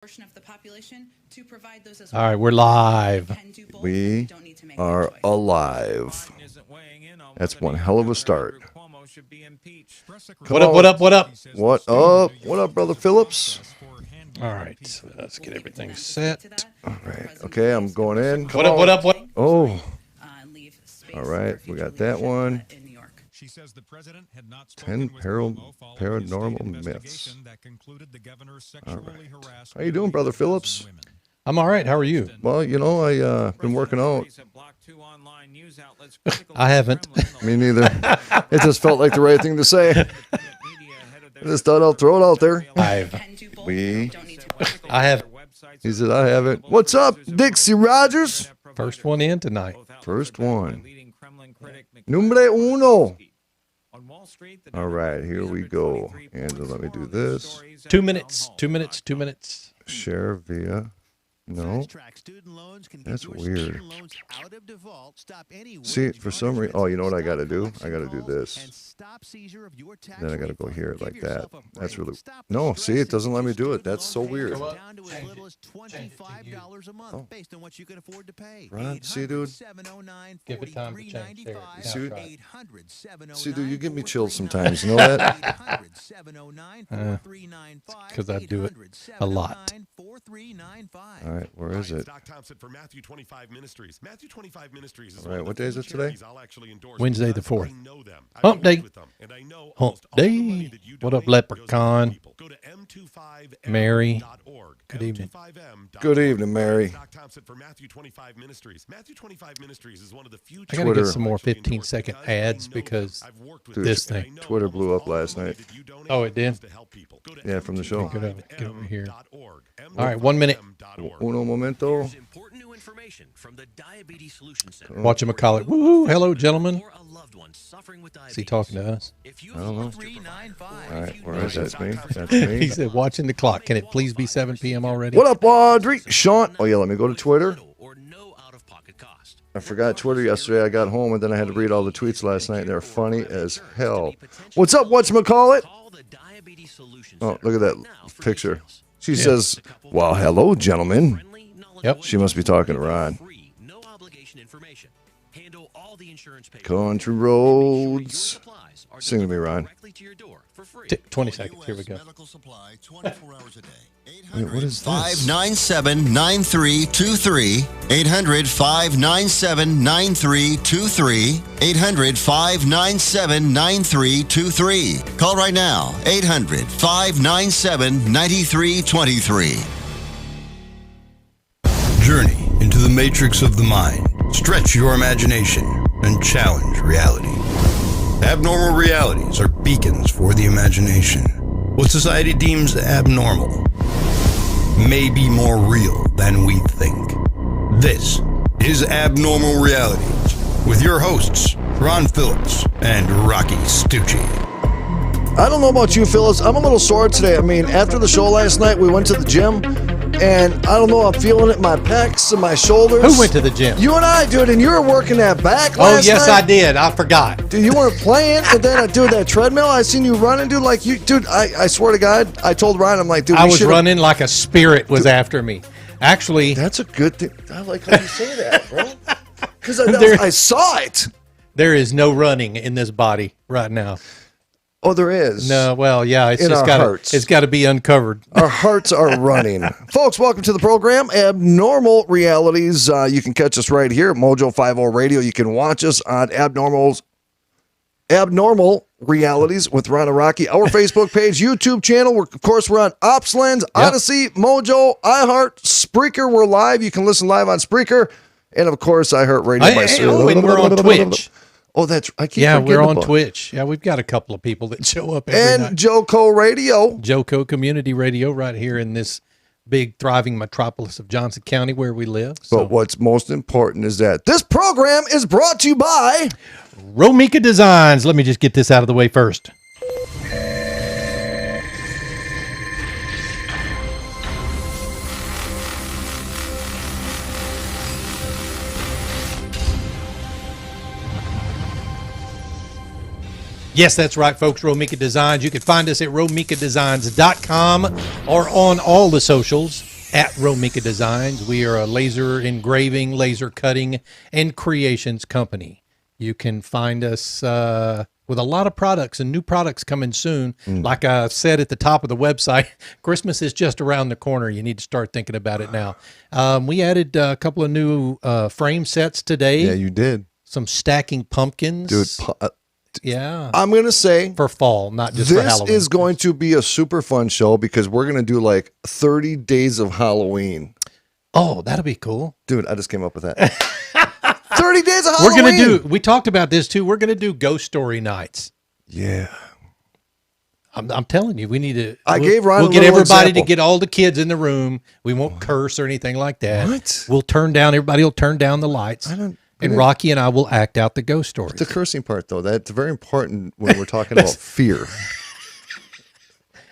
portion of the population to provide those as well. All right, we're live. We are alive. That's one hell of a start. What up, what up, what up? What up? What up, Brother Phillips? All right, so let's get everything set. All right, okay, I'm going in. What up, what up, what up? Oh, all right, we got that one. She says the president had not 10 paranormal myths. All right. How you doing, Brother Phillips? I'm all right. How are you? Well, you know, I've been working out. I haven't. Me neither. It just felt like the right thing to say. I just thought I'll throw it out there. I have. He said, I haven't. What's up, Dixie Rogers? First one in tonight. First one. Numero uno. All right, here we go. And let me do this. 2 minutes. 2 minutes. 2 minutes. Share via. No, that's weird. See, for some reason, oh, you know what I got to do? I got to do this. Then I got to go here like that. That's really, no, see, it doesn't let me do it. That's so weird. Oh. Ron, see, dude? Give it time to change there. See, dude, you give me chills sometimes. You know that? Because I do it a lot. All right, where is it? All right, what day is it today? Wednesday the 4th. Hump day. Hump day. What up, Leprechaun? Mary. Good evening. Good evening, Mary. I got to get some more 15-second ads because this thing. Twitter blew up last night. Oh, it did? Yeah, from the show. Get over here. All right, 1 minute. Uno momento. Whatchamacallit. Woohoo. Hello, gentlemen. Is he talking to us? I don't know. All right, where is that? That's me. That's me. He said, watching the clock. Can it please be 7 p.m. already? What up, Audrey? Sean? Oh, yeah, let me go to Twitter. I forgot Twitter yesterday. I got home, and then I had to read all the tweets last night. They're funny as hell. What's up, whatchamacallit? Oh, look at that picture. She says, well, hello, gentlemen. Yep. She must be talking to Ron. Country roads. Sing to me, Ron. 20 seconds. Here we go. Wait, what is this? 800-597-9323. 800-597-9323. 800-597-9323. Call right now. 800-597-9323. Journey into the matrix of the mind. Stretch your imagination and challenge reality. Abnormal realities are beacons for the imagination. What society deems abnormal may be more real than we think. This is Abnormal Realities with your hosts, Ron Phillips and Rocci Stucci. I don't know about you, Phyllis. I'm a little sore today. I mean, after the show last night, we went to the gym, and I don't know, I'm feeling it in my pecs and my shoulders. Who went to the gym? You and I, dude, and you were working that back last night. Oh, yes, I did. I forgot. Dude, you weren't playing, and then, dude, that treadmill, I seen you running, dude, like you, dude, I swear to God, I told Ryan, I'm like, dude, I was running like a spirit was after me. Actually. That's a good thing. I like how you say that, bro. Because I saw it. There is no running in this body right now. Oh, there is. No, well, yeah, it's in just got to be uncovered. Our hearts are running. Folks, welcome to the program, Abnormal Realities. You can catch us right here at Mojo 50 Radio. You can watch us on Abnormal Realities with Ron and Rocci. Our Facebook page, YouTube channel. Of course, we're on OpsLens, Odyssey, Mojo, iHeart, Spreaker. We're live. You can listen live on Spreaker. And, of course, iHeart Radio. And we're on Twitch. Oh, I keep forgetting we're on about Twitch. Yeah, we've got a couple of people that show up every night. And Joco Radio. Joco Community Radio right here in this big, thriving metropolis of Johnson County where we live. But what's most important is that this program is brought to you by Romika Designs. Let me just get this out of the way first. Yes, that's right, folks. Romika Designs. You can find us at romikadesigns.com or on all the socials. at Romika Designs. We are a laser engraving, laser cutting, and creations company. You can find us with a lot of products and new products coming soon. Like I said at the top of the website, Christmas is just around the corner. You need to start thinking about it now. We added a couple of new frame sets today. Yeah, you did. Some stacking pumpkins. Dude, yeah. I'm going to say For fall, not just for this Halloween. is going to be a super fun show because we're going to do like 30 days of Halloween. Oh, that'll be cool. Dude, I just came up with that. 30 days of Halloween. We're going to do, we talked about this too. We're going to do ghost story nights. Yeah. I'm telling you, we need to. Gave Ron We'll a get little everybody example. to get all the kids in the room. We won't curse or anything like that. What? We'll turn down, everybody will turn down the lights. And Rocky and I will act out the ghost stories. The cursing part, though, that's very important when we're talking about fear.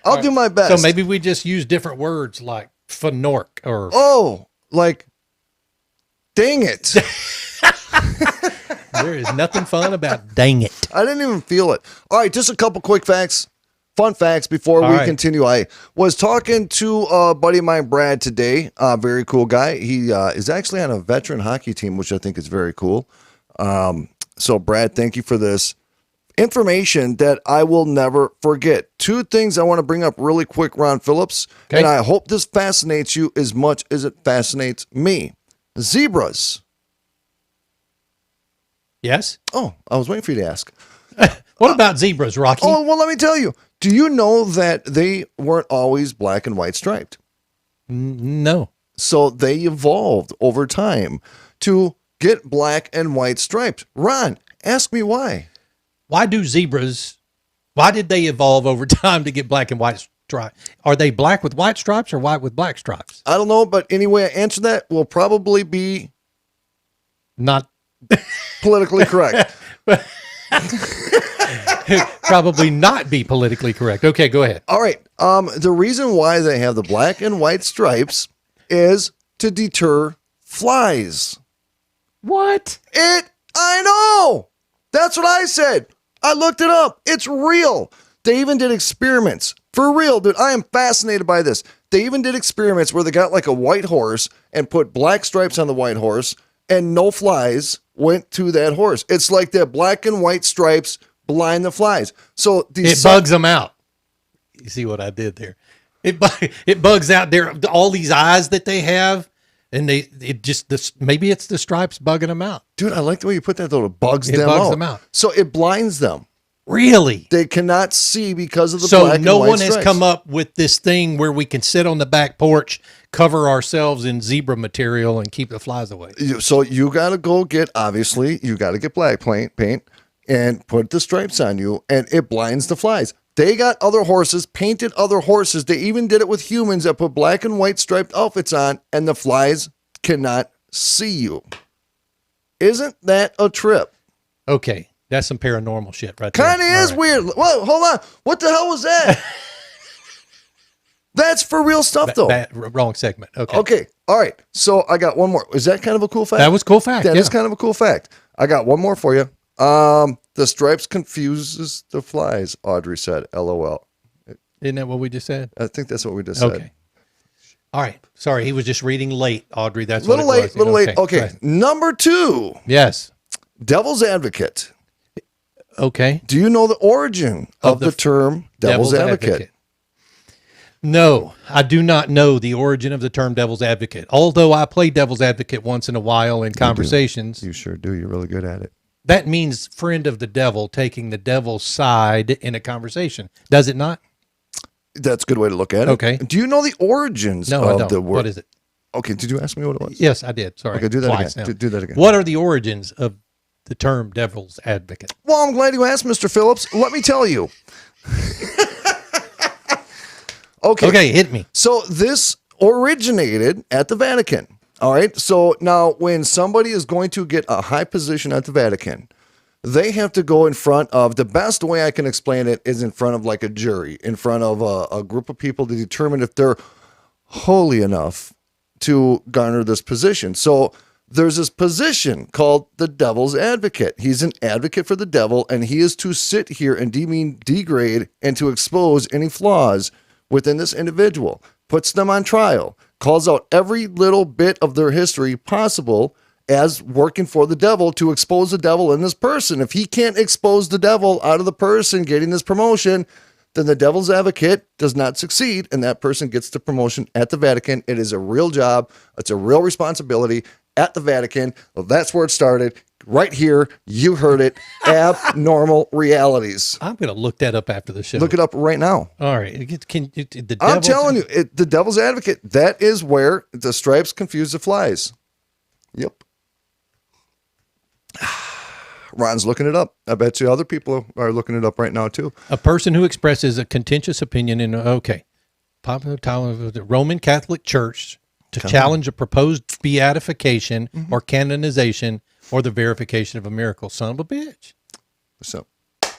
I'll do my best. So maybe we just use different words like Fnork or. Oh, like, dang it. There is nothing fun about dang it. I didn't even feel it. All right, just a couple quick facts, fun facts before All we right. continue. I was talking to a buddy of mine, Brad, today. Very cool guy. He is actually on a veteran hockey team, which I think is very cool. So, Brad, thank you for this information that I will never forget. Two things I want to bring up really quick, Ron Phillips, Okay. and I hope this fascinates you as much as it fascinates me. Zebras. Yes? Oh, I was waiting for you to ask. What about zebras, Rocky? Oh, well, let me tell you. Do you know that they weren't always black and white striped? No. So they evolved over time to get black and white stripes. Ron, ask me why. Why did they evolve over time to get black and white stripes? Are they black with white stripes or white with black stripes? I don't know, but anyway, I answer that will probably be Not politically correct. probably not be politically correct. Okay, go ahead. All right. The reason why they have the black and white stripes is to deter flies. What? I know. That's what I said. I looked it up. It's real. They even did experiments. For real, dude. I am fascinated by this. They even did experiments where they got like a white horse and put black stripes on the white horse and no flies went to that horse. It's like that black and white stripes blind the flies. So It bugs them out. You see what I did there? It bugs out there all these eyes that they have, and maybe it's the stripes bugging them out. Dude, I like the way you put that though. It bugs them out. So it blinds them. Really? They cannot see because of the So black and no white one has stripes. come up with this thing where we can sit on the back porch, cover ourselves in zebra material, and keep the flies away. So you got to go get, obviously, you got to get black paint and put the stripes on you, and it blinds the flies. They got other horses, painted other horses. They even did it with humans that put black and white striped outfits on, and the flies cannot see you. Isn't that a trip? Okay, that's some paranormal shit right there. Kind of All is right. weird. Whoa, hold on. What the hell was that? That's for real stuff, though. Wrong segment. Okay. Okay. All right. So I got one more. Is that kind of a cool fact? That was a cool fact. That yeah. is kind of a cool fact. I got one more for you. The stripes confuses the flies, Audrey said. LOL. Isn't that what we just said? I think that's what we just Okay. said. All right. Sorry, he was just reading late, Audrey. That's Little what it late, was. little late. Okay. right. Number 2, Yes. devil's advocate. Okay. Do you know the origin of the term devil's advocate? No, I do not know the origin of the term devil's advocate. Although I play devil's advocate once in a while in conversations. You sure do. You're really good at it. That means friend of the devil, taking the devil's side in a conversation. Does it not? That's a good way to look at it. Okay. Do you know the origins No, I of don't. the word? What is it? Okay. Did you ask me what it was? Yes, I did. Sorry. Okay, do that Twice again. now. Do that again. What are the origins of the term devil's advocate? Well, I'm glad you asked, Mr. Phillips. Let me tell you. Okay, hit me. So this originated at the Vatican. All right. So now when somebody is going to get a high position at the Vatican, they have to go in front of, the best way I can explain it is in front of like a jury, in front of a group of people to determine if they're holy enough to garner this position. So there's this position called the devil's advocate. He's an advocate for the devil, and he is to sit here and demean, degrade, and to expose any flaws within this individual, puts them on trial, calls out every little bit of their history possible as working for the devil to expose the devil in this person. If he can't expose the devil out of the person getting this promotion, then the devil's advocate does not succeed, and that person gets the promotion at the Vatican. It is a real job. It's a real responsibility at the Vatican. Well, that's where it started. Right here, you heard it. Abnormal realities. I'm going to look that up after the show. Look it up right now. All right. I'm telling you, the devil's advocate, that is where the stripes confuse the flies. Yep. Ron's looking it up. I bet you other people are looking it up right now, too. A person who expresses a contentious opinion in, popular title of the Roman Catholic Church to challenge a proposed beatification or canonization or the verification of a miracle. Son of a bitch. So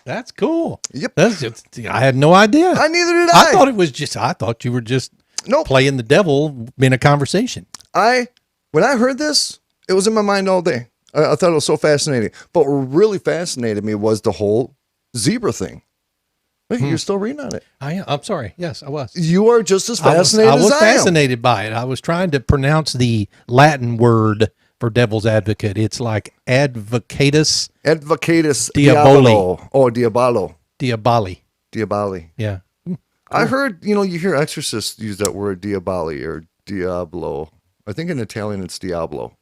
that's cool. Yep. I had no idea. Neither did I thought you were just Nope. playing the devil in a conversation. When I heard this, it was in my mind all day. I thought it was so fascinating. But what really fascinated me was the whole zebra thing. Wait, you're still reading on it. I'm sorry. Yes, I was. You are just as fascinated I was as I am. fascinated by it. I was trying to pronounce the Latin word for devil's advocate. It's like advocatus Advocatus Diaboli. diabolo. Oh, diabolo. diaboli. Yeah. I heard, you hear exorcists use that word diaboli or diablo. I think in Italian it's diablo.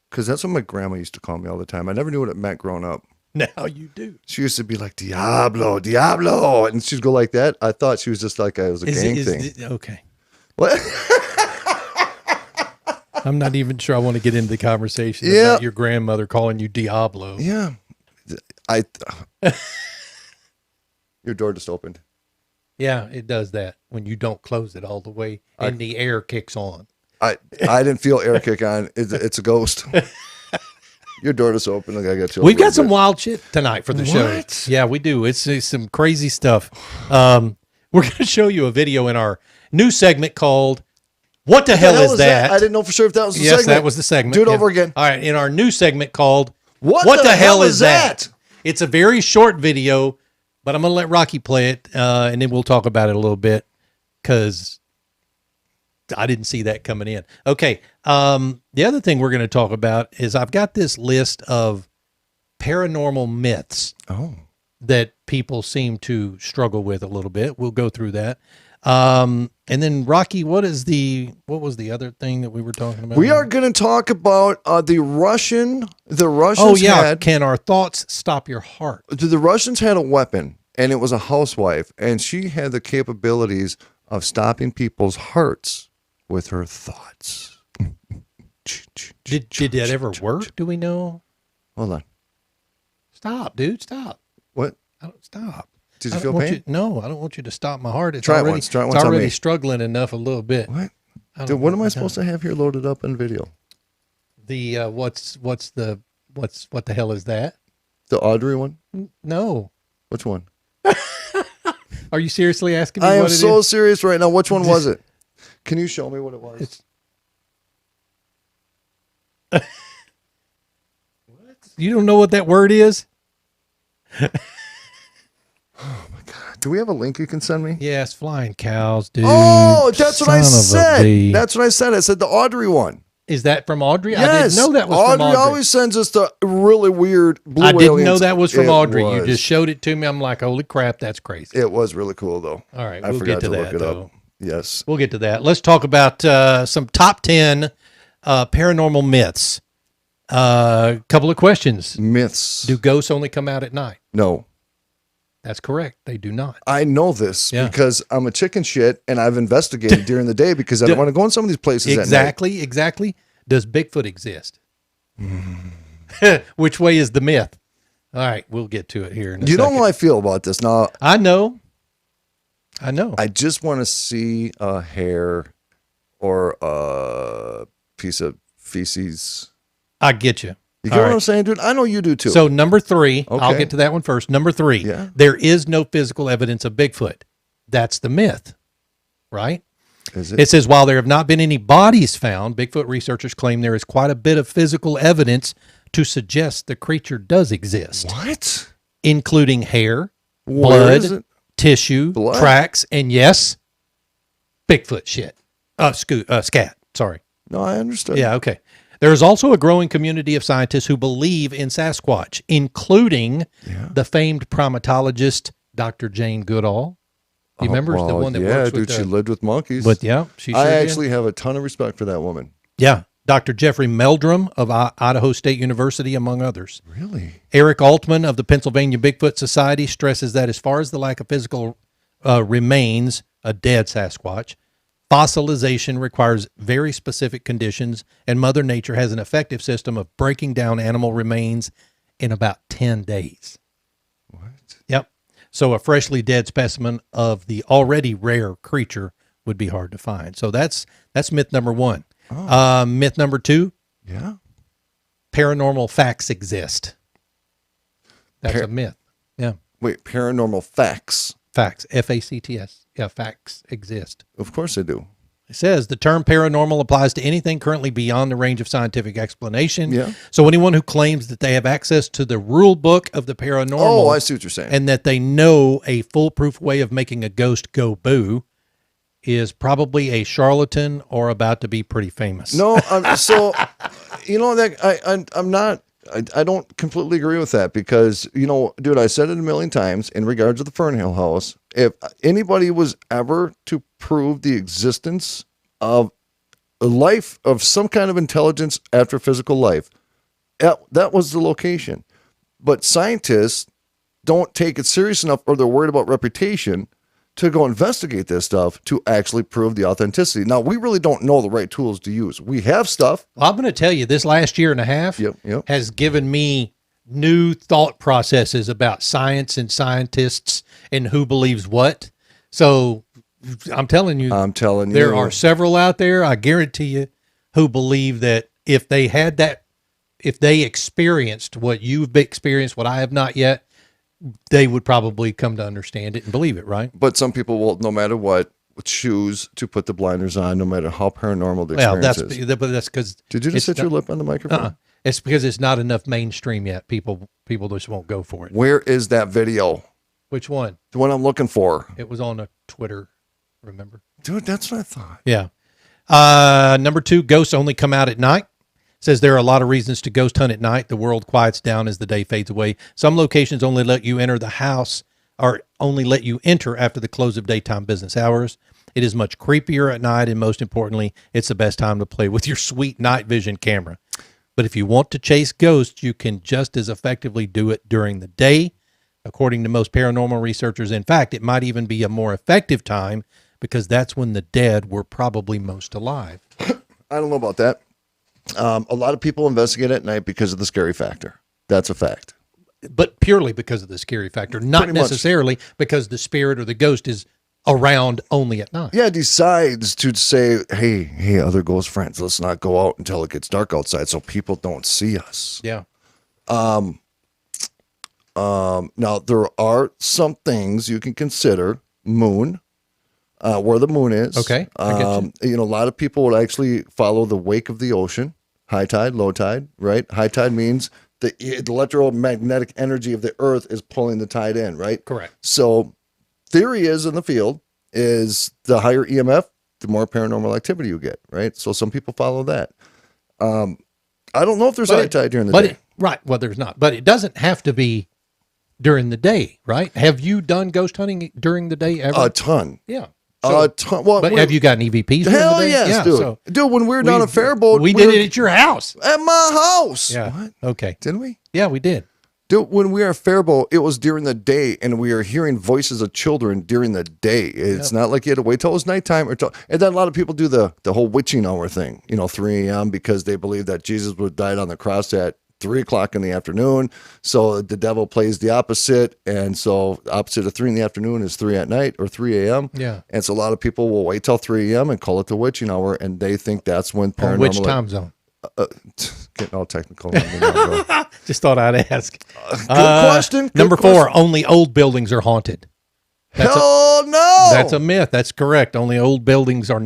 Because that's what my grandma used to call me all the time. I never knew what it meant growing up. Now you do. She used to be like, Diablo, Diablo. And she'd go like that. I thought she was just like, it was a gang thing. Okay. What? I'm not even sure I want to get into the conversation Yeah. about your grandmother calling you Diablo. Yeah. Your door just opened. Yeah, it does that when you don't close it all the way and the air kicks on. I didn't feel air kick on. It's a ghost. Your door just opened. Like I got you. We've got some wild shit tonight for the show. What? Yeah, we do. It's some crazy stuff. We're going to show you a video in our new segment called "What the hell is that?" I didn't know for sure if that was the yes, segment. that was the segment. Do it Yeah. over again. All right, in our new segment called What the hell is that? It's a very short video, but I'm going to let Rocky play it, and then we'll talk about it a little bit because I didn't see that coming in. Okay. The other thing we're going to talk about is I've got this list of paranormal myths that people seem to struggle with a little bit. We'll go through that. And then Rocky, what was the other thing that we were talking about? We are going to talk about the Russians. Oh yeah. Can our thoughts stop your heart? The Russians had a weapon, and it was a housewife, and she had the capabilities of stopping people's hearts with her thoughts. Did that ever work? Do we know? Hold on. Stop, dude. Stop. What? Stop. Did you I feel don't want pain? No, I don't want you to stop my heart. It's Try it already, once. Try it once It's on already me. struggling enough a little bit. What? Dude, what am I supposed to have here loaded up in video? The what the hell is that? The Audrey one? No. Which one? Are you seriously asking me I am what it so is? serious right now. Which one was it? Can you show me what it was? You don't know what that word is? Do we have a link you can send me? Yes, flying cows, dude. Oh, that's what I Son of a said. bee. That's what I said. I said the Audrey one. Is that from Audrey? Yes. I didn't know that was from Audrey. always sends us the really weird blue I didn't aliens. know that was from It Audrey. You was. just showed it to me. I'm like, holy crap, that's crazy. It was really cool, though. All right, I we'll forgot get to look that, it though. up. Yes. We'll get to that. Let's talk about some top 10 paranormal myths. Couple of questions. Myths. Do ghosts only come out at night? No. That's correct. They do not. I know this Yeah. because I'm a chicken shit and I've investigated during the day because I don't want to go in some of these places Exactly. Does Bigfoot exist? Which way is the myth? All right, we'll get to it here in a You second. know how I feel about this. Now, I know. I just want to see a hair or a piece of feces. I get you. You get All what right. I'm saying, dude? I know you do too. So number 3, I'll Okay. get to that one first. Number 3, Yeah. there is no physical evidence of Bigfoot. That's the myth, right? Is it? It says, while there have not been any bodies found, Bigfoot researchers claim there is quite a bit of physical evidence to suggest the creature does exist, What? including hair, Where is blood, it? tissue, Blood? tracks, and yes, Bigfoot shit. Scat. Sorry. No, I understood. Yeah, okay. There is also a growing community of scientists who believe in Sasquatch, including the famed primatologist Dr. Jane Goodall. You remember the one that works with she lived with monkeys. But yeah, she sure I did. actually have a ton of respect for that woman. Yeah. Dr. Jeffrey Meldrum of Idaho State University, among others. Really? Eric Altman of the Pennsylvania Bigfoot Society stresses that as far as the lack of physical remains, a dead Sasquatch, fossilization requires very specific conditions, and Mother Nature has an effective system of breaking down animal remains in about 10 days. What? Yep. So a freshly dead specimen of the already rare creature would be hard to find. So that's myth number one. Oh. Myth number two, Yeah. paranormal facts exist. That's a myth. Yeah. Wait, paranormal facts. Facts. F-A-C-T-S. Yeah, facts exist. Of course I do. It says the term paranormal applies to anything currently beyond the range of scientific explanation. Yeah. So anyone who claims that they have access to the rule book of the paranormal Oh, I see what you're saying. and that they know a foolproof way of making a ghost go boo is probably a charlatan or about to be pretty famous. No, so you know that I'm not. I don't completely agree with that because, you know, dude, I said it a million times in regards to the Fernhill house. If anybody was ever to prove the existence of a life of some kind of intelligence after physical life, that was the location. But scientists don't take it serious enough, or they're worried about reputation, to go investigate this stuff to actually prove the authenticity. Now, we really don't know the right tools to use. We have stuff. Well, I'm going to tell you, this last year and a half Yep. has given me new thought processes about science and scientists and who believes what. So I'm telling you, there are several out there, I guarantee you, who believe that if they had that, if they experienced what you've experienced, what I have not yet, they would probably come to understand it and believe it, right? But some people will, no matter what, choose to put the blinders on, no matter how paranormal the experience is. But that's because. Did you just hit your lip on the microphone? It's because it's not enough mainstream yet. People just won't go for it. Where is that video? Which one? The one I'm looking for. It was on a Twitter. Remember, dude? That's what I thought. Yeah. Number two, ghosts only come out at night. Says there are a lot of reasons to ghost hunt at night. The world quiets down as the day fades away. Some locations only let you enter the house or only let you enter after the close of daytime business hours. It is much creepier at night, and most importantly, it's the best time to play with your sweet night vision camera. But if you want to chase ghosts, you can just as effectively do it during the day. According to most paranormal researchers, in fact, it might even be a more effective time because that's when the dead were probably most alive. I don't know about that. A lot of people investigate at night because of the scary factor. That's a fact. But purely because of the scary factor, not Pretty much. necessarily because the spirit or the ghost is around only at night. Yeah, decides to say, hey, other ghost friends, let's not go out until it gets dark outside so people don't see us. Yeah. Now, there are some things you can consider. Moon, where the moon is. Okay, I get you. You know, a lot of people would actually follow the wake of the ocean. High tide, low tide, right? High tide means the electromagnetic energy of the earth is pulling the tide in, right? Correct. So theory is in the field is the higher EMF, the more paranormal activity you get, right? So some people follow that. I don't know if there's high tide during the day. Right. Well, there's not. But it doesn't have to be during the day, right? Have you done ghost hunting during the day ever? A ton. Yeah. A ton. Well, but have you gotten EVPs? Hell during the day? yes, Yeah, dude. so Dude, when we were down at Faribault, we did it at your house. At my house. Yeah. What? Okay. Didn't we? Yeah, we did. Dude, when we were at Faribault, it was during the day, and we were hearing voices of children during the day. It's not like you had to wait till it was nighttime. And then a lot of people do the whole witching hour thing, 3 a.m., because they believe that Jesus would died on the cross at 3 o'clock in the afternoon. So the devil plays the opposite. And so opposite of 3 in the afternoon is 3 at night or 3 a.m. Yeah. And so a lot of people will wait till 3 a.m. and call it the witching hour. And they think that's when paranormal. On which time zone? Getting all technical. Just thought I'd ask. Good question. Good Number question. 4, only old buildings are haunted. Hell no. That's a myth. That's correct. Only old buildings are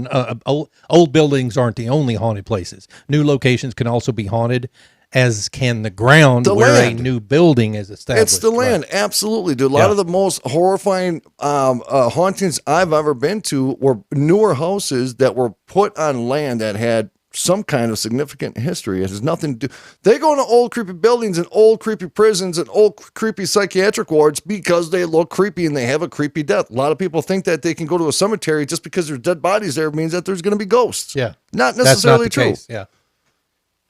old buildings aren't the only haunted places. New locations can also be haunted. as can the ground The where land. a new building is established. It's the land, absolutely, dude. A lot of the most horrifying hauntings I've ever been to were newer houses that were put on land that had some kind of significant history. It has nothing to do. They go into old creepy buildings and old creepy prisons and old creepy psychiatric wards because they look creepy and they have a creepy death. A lot of people think that they can go to a cemetery just because there's dead bodies there means that there's going to be ghosts. Yeah. Not That's necessarily not the true. case. Yeah.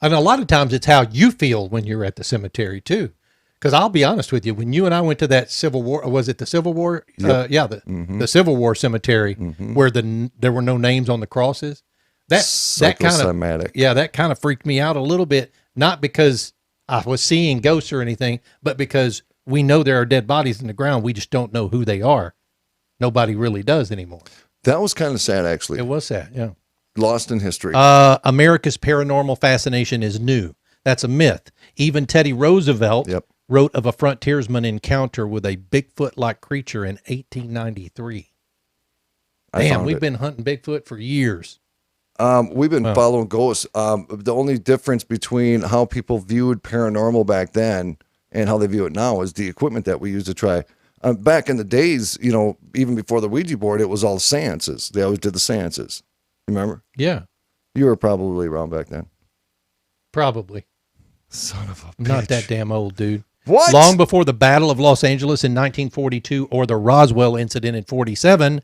And a lot of times it's how you feel when you're at the cemetery too. Because I'll be honest with you, when you and I went to that Civil War, was it the Civil War? Yep. The Civil War cemetery where there were no names on the crosses. That kind Psychosomatic. of that kind of freaked me out a little bit. Not because I was seeing ghosts or anything, but because we know there are dead bodies in the ground. We just don't know who they are. Nobody really does anymore. That was kind of sad, actually. It was sad, yeah. Lost in history. America's paranormal fascination is new. That's a myth. Even Teddy Roosevelt wrote of a frontiersman encounter with a Bigfoot-like creature in 1893. Damn, we've been hunting Bigfoot for years. We've been following ghosts. The only difference between how people viewed paranormal back then and how they view it now is the equipment that we use to try. Back in the days, even before the Ouija board, it was all seances. They always did the seances. Remember? Yeah. You were probably around back then. Probably. Son of a bitch. Not that damn old, dude. What? Long before the Battle of Los Angeles in 1942 or the Roswell incident in 47,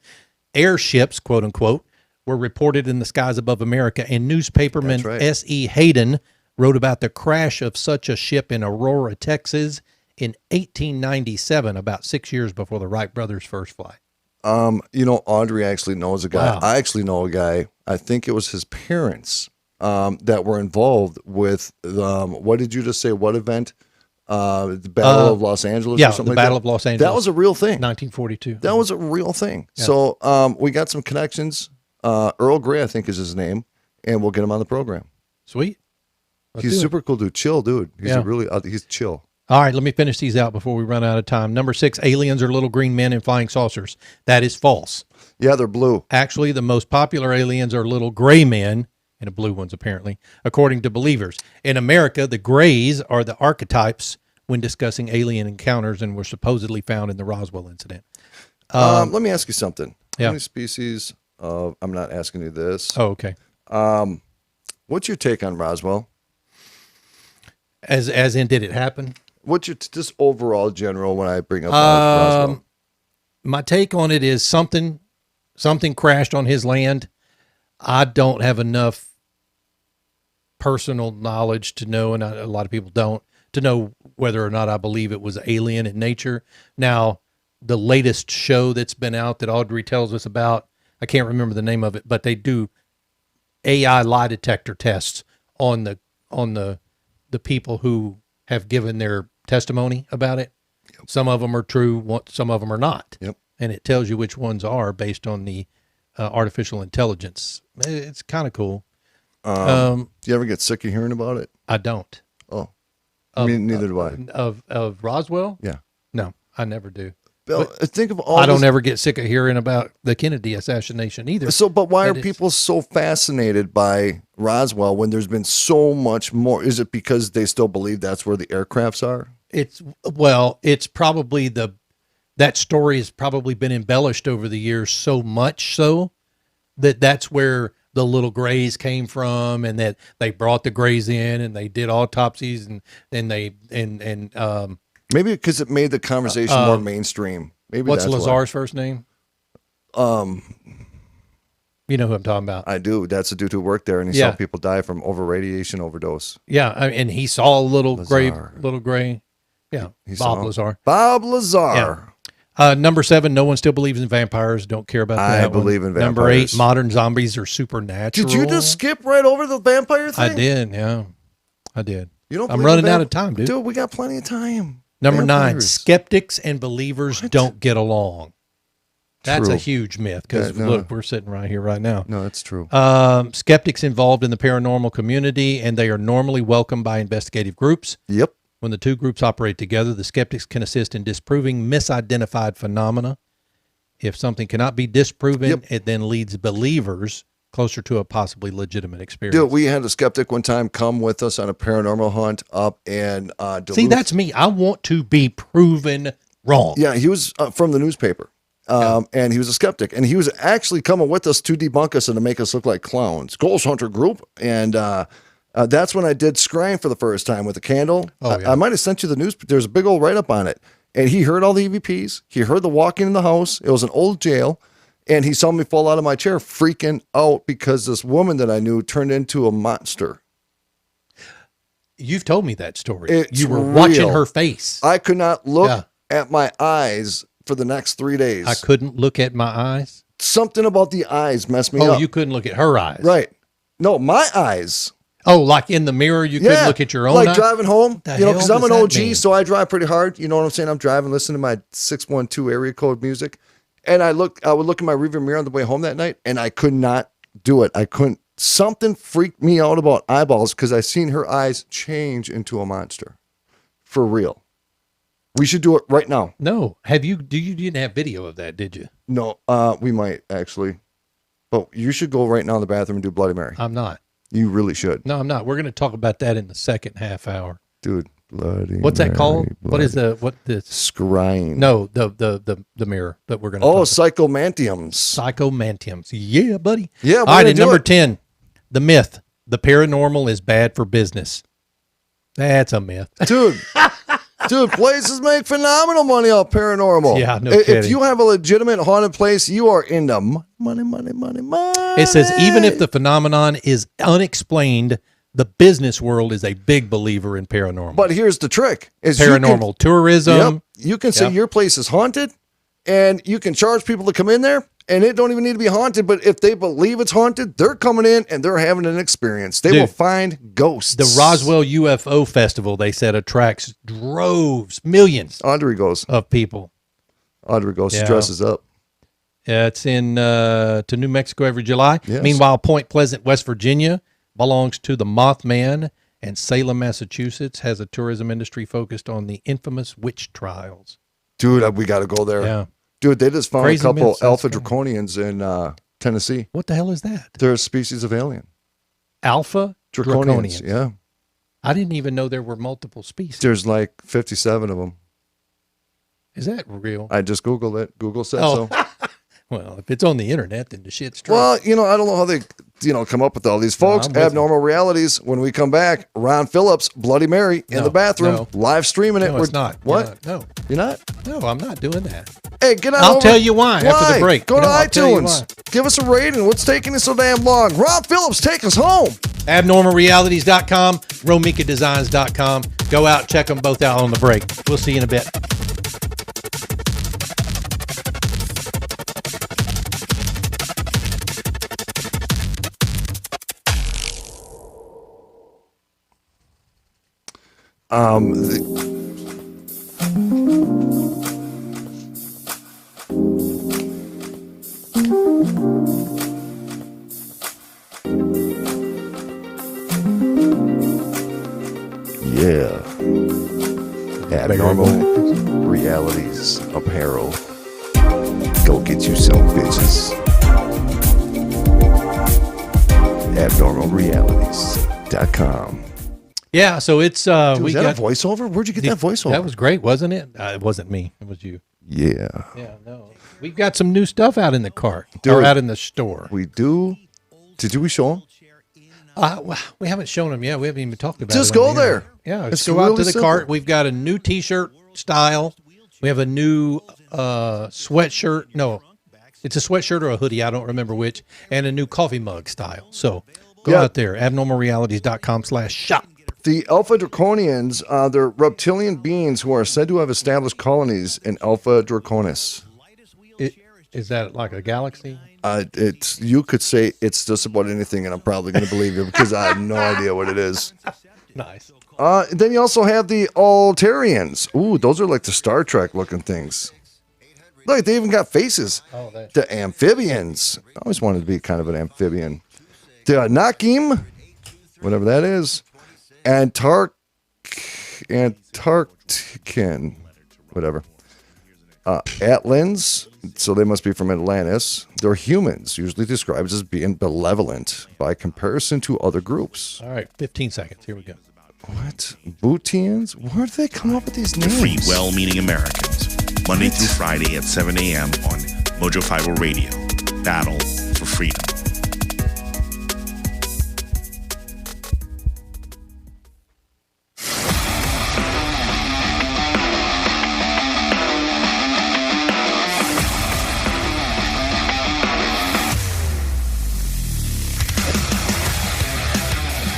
airships, quote unquote, were reported in the skies above America, and newspaperman S.E. Hayden wrote about the crash of such a ship in Aurora, Texas in 1897, about 6 years before the Wright brothers' first flight. Audrey actually knows a guy. Wow. I actually know a guy. I think it was his parents that were involved with, what did you just say? What event? The Battle of Los Angeles or something the Battle of Los Angeles. That was a real thing. 1942. That was a real thing. Yeah. So we got some connections. Earl Grey, I think, is his name, and we'll get him on the program. Sweet. He's super cool dude. Chill dude. He's he's chill. All right, let me finish these out before we run out of time. Number 6, aliens are little green men in flying saucers. That is false. Yeah, they're blue. Actually, the most popular aliens are little gray men, and the blue ones apparently, according to believers. In America, the grays are the archetypes when discussing alien encounters and were supposedly found in the Roswell incident. Let me ask you something. Yeah. How many species of, I'm not asking you this. Oh, okay. What's your take on Roswell? As in, did it happen? What's your just overall general when I bring up Roswell? My take on it is something crashed on his land. I don't have enough personal knowledge to know, and a lot of people don't, to know whether or not I believe it was alien in nature. Now, the latest show that's been out that Audrey tells us about, I can't remember the name of it, but they do AI lie detector tests on the people who have given their testimony about it. Yep. Some of them are true, some of them are not. Yep. And it tells you which ones are based on the artificial intelligence. It's kind of cool. Do you ever get sick of hearing about it? I don't. Oh, neither do I. Of Roswell? Yeah. No, I never do. Think of all. I don't ever get sick of hearing about the Kennedy assassination either. So, but why are people so fascinated by Roswell when there's been so much more? Is it because they still believe that's where the aircrafts are? It's probably that story has probably been embellished over the years so much so that's where the little grays came from, and that they brought the grays in and they did autopsies and maybe because it made the conversation more mainstream. Maybe what's that's Lazar's first name? You know who I'm talking about. I do. That's a dude who worked there, and he saw people die from radiation overdose. Yeah, and he saw a little gray. Yeah, Bob Lazar. Bob Lazar. Yeah. Number 7, no one still believes in vampires. Don't care about that. I believe in vampires. Number 8, modern zombies are supernatural. Did you just skip right over the vampire thing? I did. Yeah, I did. I'm running out of time, dude. Dude, we got plenty of time. Number 9, skeptics and believers don't get along. That's a huge myth because look, we're sitting right here right now. No, that's true. Skeptics involved in the paranormal community, and they are normally welcomed by investigative groups. Yep. When the two groups operate together, the skeptics can assist in disproving misidentified phenomena. If something cannot be disproven, it then leads believers closer to a possibly legitimate experience. Dude, we had a skeptic one time come with us on a paranormal hunt up in Duluth. See, that's me. I want to be proven wrong. Yeah, he was from the newspaper. And he was a skeptic. And he was actually coming with us to debunk us and to make us look like clowns. Ghost Hunter Group. And that's when I did scrying for the first time with a candle. Oh, yeah. I might have sent you the news. There's a big old write-up on it. And he heard all the EVPs. He heard the walking in the house. It was an old jail. And he saw me fall out of my chair freaking out because this woman that I knew turned into a monster. You've told me that story. It's you were real. watching her face. I could not look at my eyes for the next 3 days. I couldn't look at my eyes. Something about the eyes messed me up. Oh, you couldn't look at her eyes. Right. No, my eyes. Oh, like in the mirror, you couldn't look at your own like eyes? driving home, The you know, hell because I'm does an that OG, mean? so I drive pretty hard. You know what I'm saying? I'm driving, listening to my 612 area code music. And I would look in my rearview mirror on the way home that night, and I could not do it. I couldn't. Something freaked me out about eyeballs because I seen her eyes change into a monster. For real. We should do it right now. No. You didn't have video of that, did you? No, we might actually. But you should go right now in the bathroom and do Bloody Mary. I'm not. You really should. No, I'm not. We're going to talk about that in the second half hour. Dude, Bloody What's Mary, that called? Bloody What the Scrying. No, the mirror that we're going to Oh, talk about. psychomantiums. Psychomantiums. Yeah, buddy. Yeah, All we're right, gonna and do number it. 10, the myth. The paranormal is bad for business. That's a myth. Dude, places make phenomenal money off paranormal. Yeah, no If kidding. you have a legitimate haunted place, you are in the money. It says even if the phenomenon is unexplained, the business world is a big believer in paranormal. But here's the trick: is Paranormal tourism. You can say Yep. your place is haunted, and you can charge people to come in there, and it don't even need to be haunted. But if they believe it's haunted, they're coming in and they're having an experience. They Dude, will find ghosts. The Roswell UFO Festival, they said, attracts droves, millions Audrey goes. of people. Audrey goes. Yeah. She dresses up. It's in to New Mexico every July. Yes. Meanwhile, Point Pleasant, West Virginia, belongs to the Mothman, and Salem, Massachusetts, has a tourism industry focused on the infamous witch trials. Dude, we got to go there. Yeah. Dude, they just found Crazy a couple myths, alpha that's draconians in Tennessee. What the hell is that? They're a species of alien. Alpha Draconians. draconians. Yeah. I didn't even know there were multiple species. There's like 57 of them. Is that real? I just Googled it. Google said Oh. so. Well, if it's on the internet, then the shit's true. Well, I don't know how they, come up with all these folks. I'm with Abnormal Realities. When we come back, Ron Phillips, Bloody Mary in No, the bathroom, no. live streaming it. No, it's not. You're What? not. No. You're not? No, I'm not doing that. Hey, get on I'll over. tell you why after the break. Go You to know, I'll tell you iTunes. why. Give us a rating. What's taking us so damn long? Ron Phillips, take us home. Abnormalrealities.com, RomikaDesigns.com. Go out, check them both out on the break. We'll see you in a bit. Yeah. Abnormal Realities Apparel. Go get you some bitches. Abnormalrealities.com. Yeah, so it's Dude, we is that got a voiceover? Where'd you get that voiceover? That was great, wasn't it? It wasn't me. It was you. Yeah. Yeah, no. We've got some new stuff out in the cart Dude. or out in the store. We do. We show them? Well, we haven't shown them yet. We haven't even talked about Just it. on go the air. there. Yeah, It's let's go out really to the simple. cart. We've got a new T-shirt style. We have a new sweatshirt. No, it's a sweatshirt or a hoodie. I don't remember which. And a new coffee mug style. So go Yeah. out there. Abnormalrealities.com/shop. The Alpha Draconians, they're reptilian beings who are said to have established colonies in Alpha Draconis. Is that like a galaxy? You could say it's just about anything, and I'm probably going to believe you because I have no idea what it is. Nice. Then you also have the Altarians. Ooh, those are like the Star Trek looking things. Look, they even got faces. Oh, The amphibians. I always wanted to be kind of an amphibian. The Anakim, whatever that is. Antarctican, whatever. Atlans, so they must be from Atlantis. They're humans, usually described as being benevolent by comparison to other groups. All right, 15 seconds. Here we go. What? Bootians? Where do they come up with these To names? free well-meaning Americans. Monday through Friday at 7 a.m. on Mojo 50 Radio. Battle for freedom.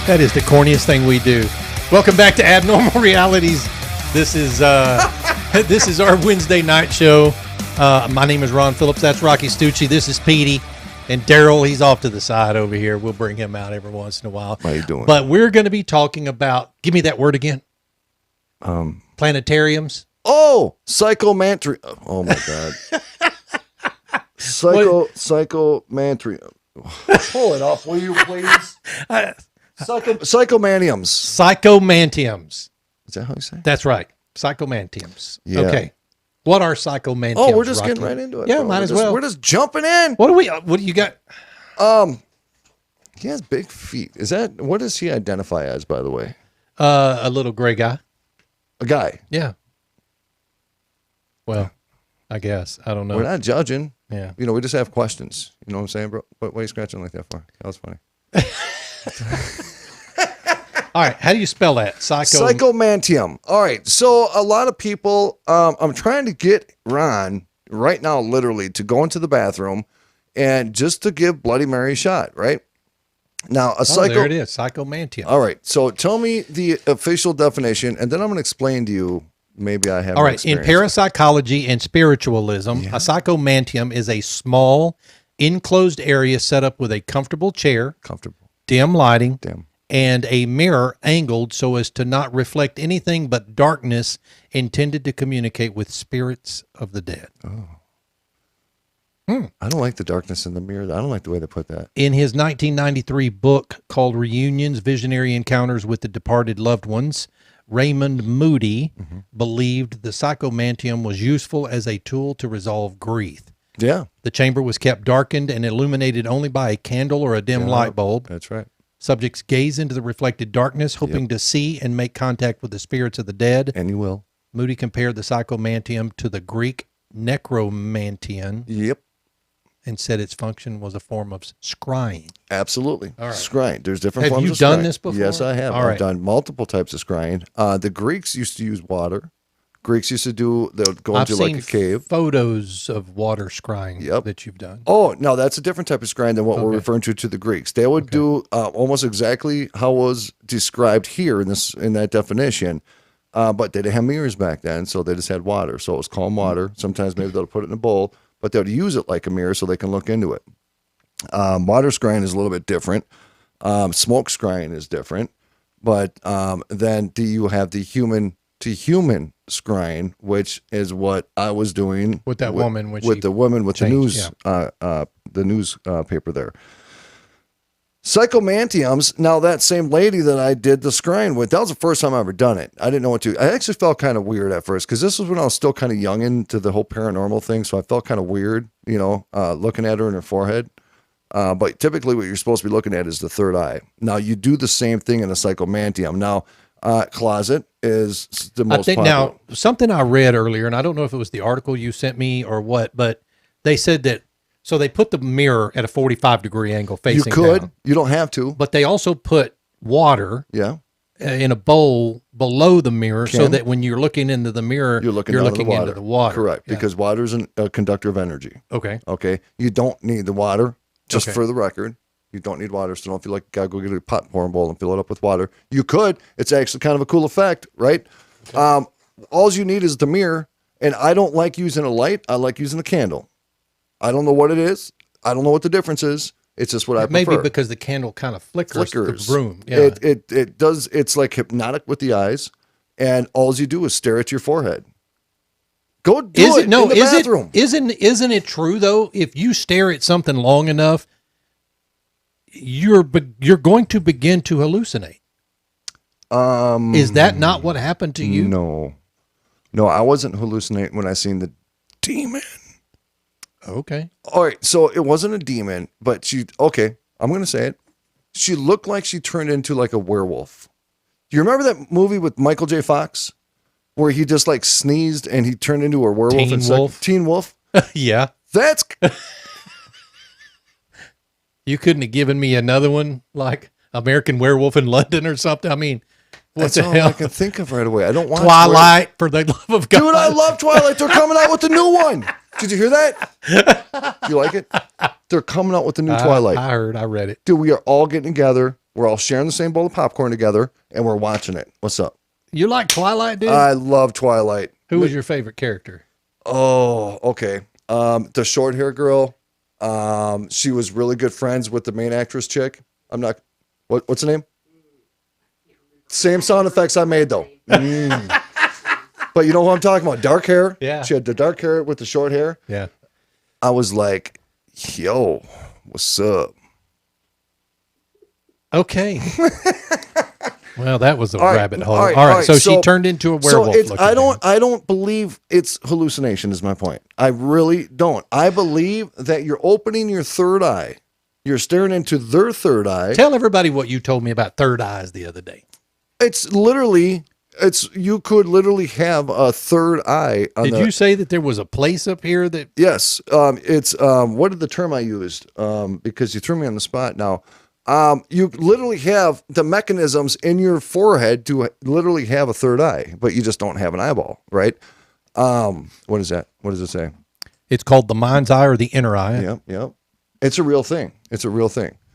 That is the corniest thing we do. Welcome back to Abnormal Realities. This is this is our Wednesday night show. My name is Ron Phillips. That's Rocci Stucci. This is Petey. And Daryl, he's off to the side over here. We'll bring him out every once in a while. How you doing? But we're going to be talking about, give me that word again. Planetariums. Oh, psychomantry. Oh my God. Psychomantrium. Pull it up, will you please? Psychomaniums. Psychomantiums. Is that how you say it? That's right. Psychomantiums. Yeah. Okay. What are psychomantiums? Oh, we're just Rocky? getting right into it. Yeah, bro. might We're as just- well. We're just jumping in. What do you got? He has big feet. What does he identify as, by the way? A little gray guy. A guy. Yeah. Well, I guess. I don't know. We're not judging. Yeah. We just have questions. You know what I'm saying, bro? Why are you scratching like that for? That was funny. All right. How do you spell that? Psychomantium. All right. So a lot of people, I'm trying to get Ron right now, literally, to go into the bathroom and just to give Bloody Mary a shot, right? Now, there it is. Psychomantium. All right. So tell me the official definition, and then I'm going to explain to you. Maybe I have. All right. In parapsychology and spiritualism, a psychomantium is a small, enclosed area set up with a comfortable chair, dim lighting, and a mirror angled so as to not reflect anything but darkness, intended to communicate with spirits of the dead. Oh. I don't like the darkness in the mirror. I don't like the way they put that. In his 1993 book called Reunions, Visionary Encounters with the Departed Loved Ones, Raymond Moody believed the psychomantium was useful as a tool to resolve grief. Yeah. The chamber was kept darkened and illuminated only by a candle or a dim light bulb. That's right. Subjects gaze into the reflected darkness, hoping to see and make contact with the spirits of the dead. And you will. Moody compared the psychomantium to the Greek necromantian. Yep. And said its function was a form of scrying. Absolutely. All right. Scrying. There's different Have forms you of done scrying. this before? Yes, I have. All I've right. done multiple types of scrying. The Greeks used to use water. Greeks used to they'll go I've into seen like a cave. Photos of water scrying that you've done. Oh, no, that's a different type of scrying than what we're referring to the Greeks. They would do almost exactly how it was described here in that definition. But they didn't have mirrors back then, so they just had water. So it was calm water. Sometimes maybe they'll put it in a bowl, but they'll use it like a mirror so they can look into it. Water scrying is a little bit different. Smoke scrying is different. But then do you have the human to human scrying, which is what I was doing with that woman, with the woman with changed, the news paper there. Psychomantiums. Now that same lady that I did the scrying with, that was the first time I ever done it. I didn't know what to. I actually felt kind of weird at first because this was when I was still kind of young into the whole paranormal thing, so I felt kind of weird, looking at her in her forehead. But typically, what you're supposed to be looking at is the third eye. Now you do the same thing in a psychomantium. Now, closet is the most. I think popular. now something I read earlier, and I don't know if it was the article you sent me or what, but they said that. So they put the mirror at a 45-degree angle facing You could. down. You don't have to. But they also put water in a bowl below the mirror so that when you're looking into the mirror, you're looking into the water. Correct. Yeah. Because water is a conductor of energy. Okay. Okay. You don't need the water, just for the record. You don't need water, so don't feel like you gotta go get a popcorn bowl and fill it up with water. You could. It's actually kind of a cool effect, right? Okay. All you need is the mirror, and I don't like using a light. I like using a candle. I don't know what it is. I don't know what the difference is. It's just what I prefer. Maybe because the candle kind of flickers the room. Yeah. It does. It's like hypnotic with the eyes, and all you do is stare at your forehead. Go do it in the bathroom. Isn't it true though? If you stare at something long enough, you're going to begin to hallucinate. Is that not what happened to you? No, I wasn't hallucinating when I seen demon. Okay. All right, so it wasn't a demon, but I'm going to say it. She looked like she turned into like a werewolf. Do you remember that movie with Michael J. Fox where he just like sneezed and he turned into a werewolf? Teen Wolf? Yeah. That's... You couldn't have given me another one like American Werewolf in London or something. I mean, what That's the all hell? I can think of right away. I don't want Twilight, for the love of God. Dude, I love Twilight. They're coming out with the new one. Did you hear that? Do you like it? They're coming out with the new Twilight. I heard. I read it. Dude, we are all getting together. We're all sharing the same bowl of popcorn together, and we're watching it. What's up? You like Twilight, dude? I love Twilight. Who was your favorite character? Oh, okay. The short hair girl. She was really good friends with the main actress chick. What's the name? Same sound effects I made though. But you know what I'm talking about? Dark hair. Yeah. She had the dark hair with the short hair. Yeah. I was like, yo, what's up? Okay. Well, that was a All right, rabbit hole. all right, All right. all right. So she turned into a werewolf. So I don't believe it's hallucination is my point. I really don't. I believe that you're opening your third eye. You're staring into their third eye. Tell everybody what you told me about third eyes the other day. You could literally have a third eye. Did you say that there was a place up here that? Yes. It's what did the term I used? Because you threw me on the spot now. You literally have the mechanisms in your forehead to literally have a third eye, but you just don't have an eyeball, right? What is that? What does it say? It's called the mind's eye or the inner eye. Yep. It's a real thing.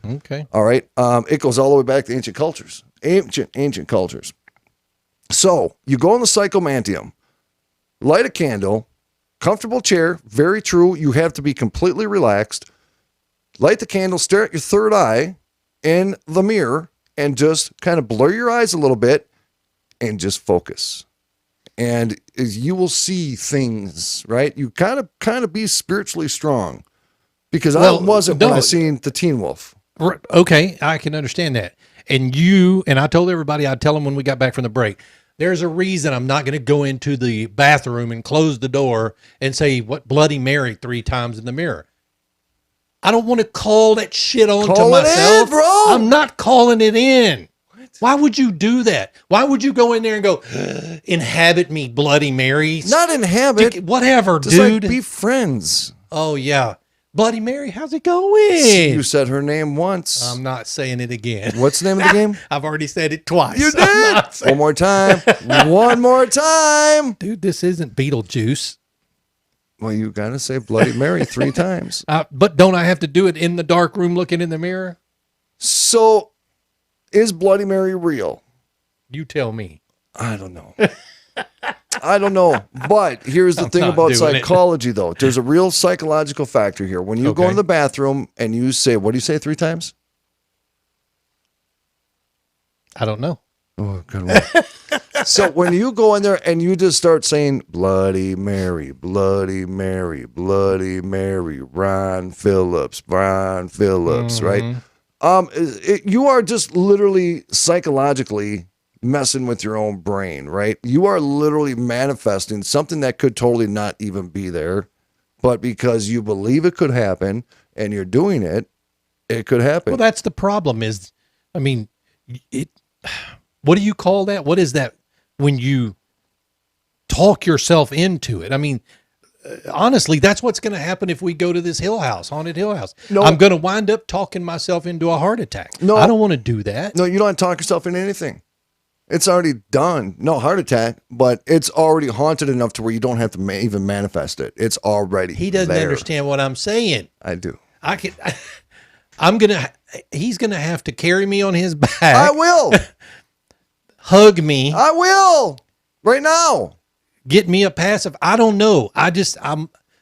Okay. All right. It goes all the way back to ancient cultures. Ancient cultures. So you go in the psychomantium, light a candle, comfortable chair, very true. You have to be completely relaxed. Light the candle, stare at your third eye in the mirror, and just kind of blur your eyes a little bit and just focus. And you will see things, right? You kind of be spiritually strong. Because I wasn't when I seen the Teen Wolf. Okay, I can understand that. And I told everybody, I'd tell them when we got back from the break, there's a reason I'm not going to go into the bathroom and close the door and say, what Bloody Mary 3 times in the mirror. I don't want to call that shit on to myself. Bro. I'm not calling it in. What? Why would you do that? Why would you go in there and go, inhabit me, Bloody Mary? Not inhabit. Whatever, just dude. Like be friends. Oh, yeah. Bloody Mary, how's it going? You said her name once. I'm not saying it again. What's the name of the game? I've already said it twice. You did? One more time. One more time. Dude, this isn't Beetlejuice. Well, you got to say Bloody Mary 3 times. But don't I have to do it in the dark room looking in the mirror? So, is Bloody Mary real? You tell me. I don't know. But here's the thing about psychology, though. There's a real psychological factor here. When you go in the bathroom and you say, what do you say 3 times? I don't know. Oh, good one. So when you go in there and you just start saying, Bloody Mary, Bloody Mary, Bloody Mary, Ron Phillips, right? You are just literally psychologically messing with your own brain, right? You are literally manifesting something that could totally not even be there, but because you believe it could happen and you're doing it, it could happen. Well, that's the problem what do you call that? What is that when you talk yourself into it? I mean, honestly, that's what's going to happen if we go to this haunted hill house. No, I'm going to wind up talking myself into a heart attack. No, I don't want to do that. No, you don't talk yourself into anything. It's already done. No heart attack, but it's already haunted enough to where you don't have to even manifest it. It's already He doesn't understand what I'm saying. I do. He's going to have to carry me on his back. I will. Hug me. I will. Right now. Get me a passive. I don't know.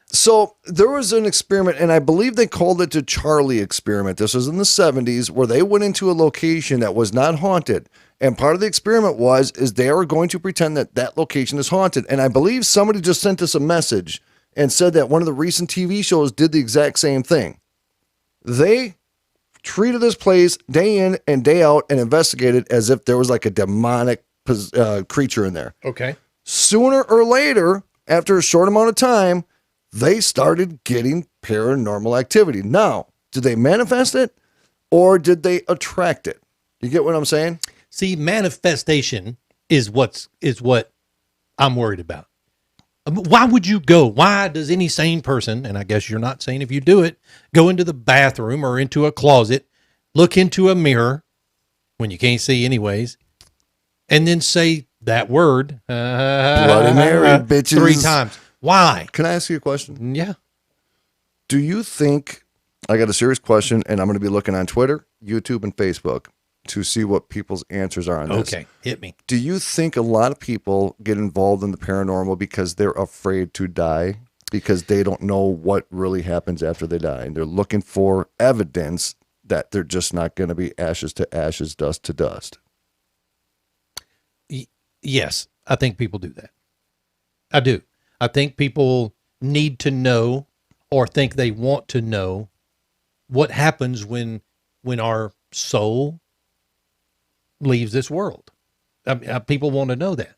So there was an experiment, and I believe they called it the Charlie experiment. This was in the 70s, where they went into a location that was not haunted. And part of the experiment is they are going to pretend that location is haunted. And I believe somebody just sent us a message and said that one of the recent TV shows did the exact same thing. They treated this place day in and day out and investigated as if there was like a demonic creature in there. Okay. Sooner or later, after a short amount of time, they started getting paranormal activity. Now, did they manifest it or did they attract it? You get what I'm saying? See, manifestation is what I'm worried about. Why would you go? Why does any sane person, and I guess you're not sane if you do it, go into the bathroom or into a closet, look into a mirror when you can't see anyways, and then say that word Bloody Mary, bitches. 3 times? Why? Can I ask you a question? Yeah. Do you think, I got a serious question, and I'm going to be looking on Twitter, YouTube, and Facebook to see what people's answers are on this. Okay, hit me. Do you think a lot of people get involved in the paranormal because they're afraid to die? Because they don't know what really happens after they die. And they're looking for evidence that they're just not going to be ashes to ashes, dust to dust. Yes, I think people do that. I do. I think people need to know or think they want to know what happens when our soul leaves this world. People want to know that.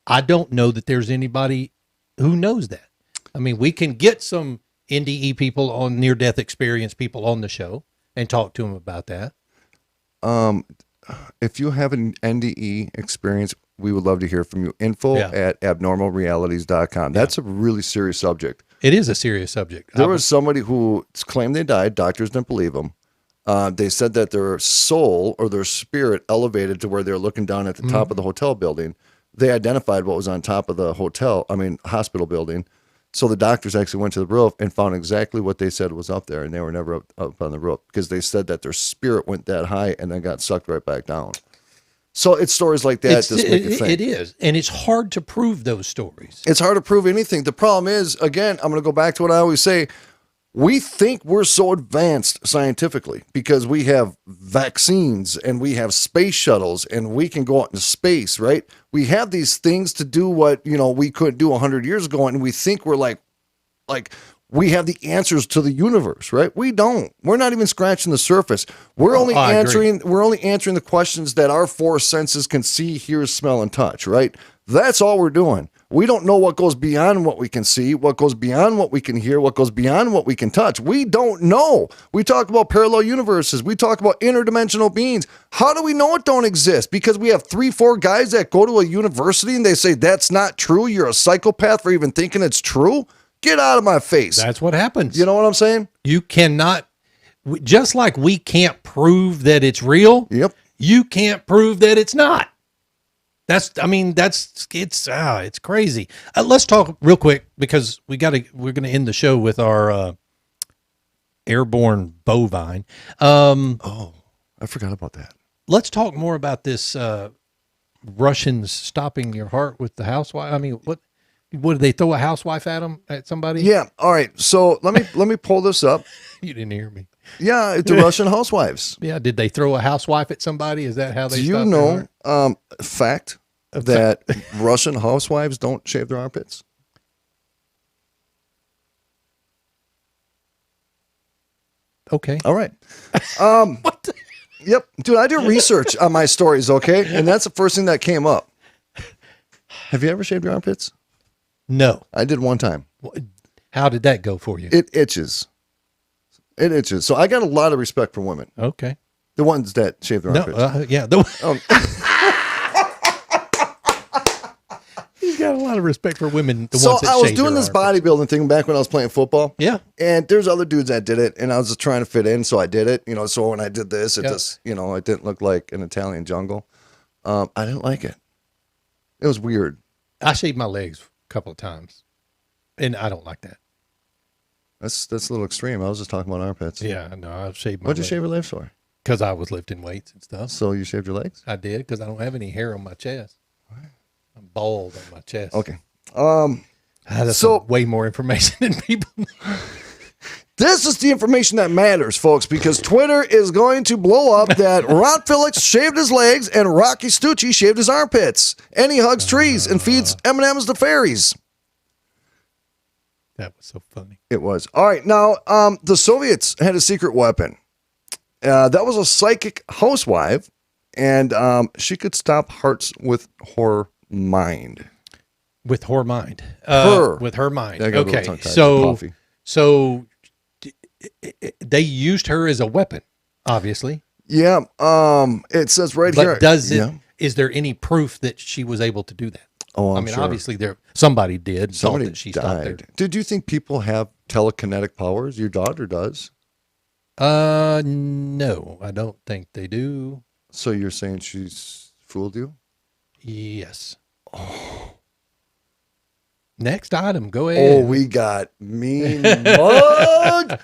I don't know that there's anybody who knows that. I mean, we can get some NDE people on near-death experience people on the show and talk to them about that. If you have an NDE experience, we would love to hear from you. Info at abnormalrealities.com. That's a really serious subject. It is a serious subject. There was somebody who claimed they died. Doctors didn't believe them. They said that their soul or their spirit elevated to where they're looking down at the top of the hotel building. They identified what was on top of the hospital building. So the doctors actually went to the roof and found exactly what they said was up there, and they were never up on the roof because they said that their spirit went that high and then got sucked right back down. So it's stories like that that make you think. It is, and it's hard to prove those stories. It's hard to prove anything. The problem is, again, I'm going to go back to what I always say. We think we're so advanced scientifically because we have vaccines and we have space shuttles and we can go out into space, right? We have these things to do what, we couldn't do 100 years ago, and we think we're like we have the answers to the universe, right? We don't. We're not even scratching the surface. We're only answering the questions that our 4 senses can see, hear, smell, and touch, right? That's all we're doing. We don't know what goes beyond what we can see, what goes beyond what we can hear, what goes beyond what we can touch. We don't know. We talk about parallel universes. We talk about interdimensional beings. How do we know it don't exist? Because we have 3-4 guys that go to a university and they say, that's not true. You're a psychopath for even thinking it's true. Get out of my face. That's what happens. You know what I'm saying? You cannot, just like we can't prove that it's real. Yep. You can't prove that it's not. It's crazy. Let's talk real quick because we're going to end the show with our Airborne Bovine. I forgot about that. Let's talk more about this Russians stopping your heart with the housewife. I mean, what did they throw a housewife at somebody? Yeah. All right. So let me pull this up. You didn't hear me. Yeah, the Russian housewives. Yeah. Did they throw a housewife at somebody? Is that how they? Do you know fact that Russian housewives don't shave their armpits? Okay. All right. What? Yep, dude. I do research on my stories. Okay, and that's the first thing that came up. Have you ever shaved your armpits? No. I did one time. How did that go for you? It itches. It itches. So I got a lot of respect for women. Okay. The ones that shave their armpits. Yeah. He's got a lot of respect for women. So I was doing this bodybuilding thing back when I was playing football. Yeah. And there's other dudes that did it, and I was just trying to fit in, so I did it. So when I did this, it just, it didn't look like an Italian jungle. I didn't like it. It was weird. I shaved my legs a couple of times, and I don't like that. That's a little extreme. I was just talking about armpits. Yeah, no, I shaved my What'd you shave your legs for? Because I was lifting weights and stuff. So you shaved your legs? I did, because I don't have any hair on my chest. I'm bald on my chest. Okay. That's way more information than people know. This is the information that matters, folks, because Twitter is going to blow up that Ron Phillips shaved his legs and Rocci Stucci shaved his armpits. And he hugs trees and feeds M&Ms to fairies. That was so funny. It was. All right. Now, the Soviets had a secret weapon. That was a psychic housewife, and she could stop hearts with her mind. With her mind. Her. With her mind. Yeah, I got a little Okay. tongue-tied. So, Coffee. they used her as a weapon, obviously. Yeah. It says right here. But does it? Yeah. Is there any proof that she was able to do that? Oh, I I'm mean, sure. obviously, somebody did. Somebody thought that she stopped there. died. Did you think people have telekinetic powers? Your daughter does. No, I don't think they do. So you're saying she's fooled you? Yes. Oh. Next item. Go ahead. Oh, we got mean mug.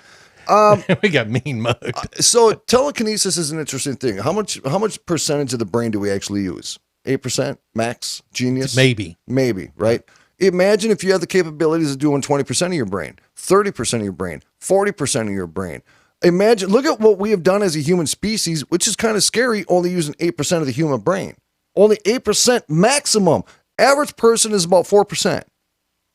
We got mean mugged. So telekinesis is an interesting thing. How much percentage of the brain do we actually use? 8% max genius? Maybe, right? Imagine if you had the capabilities of doing 20% of your brain, 30% of your brain, 40% of your brain. Imagine, look at what we have done as a human species, which is kind of scary, only using 8% of the human brain. Only 8% maximum. Average person is about 4%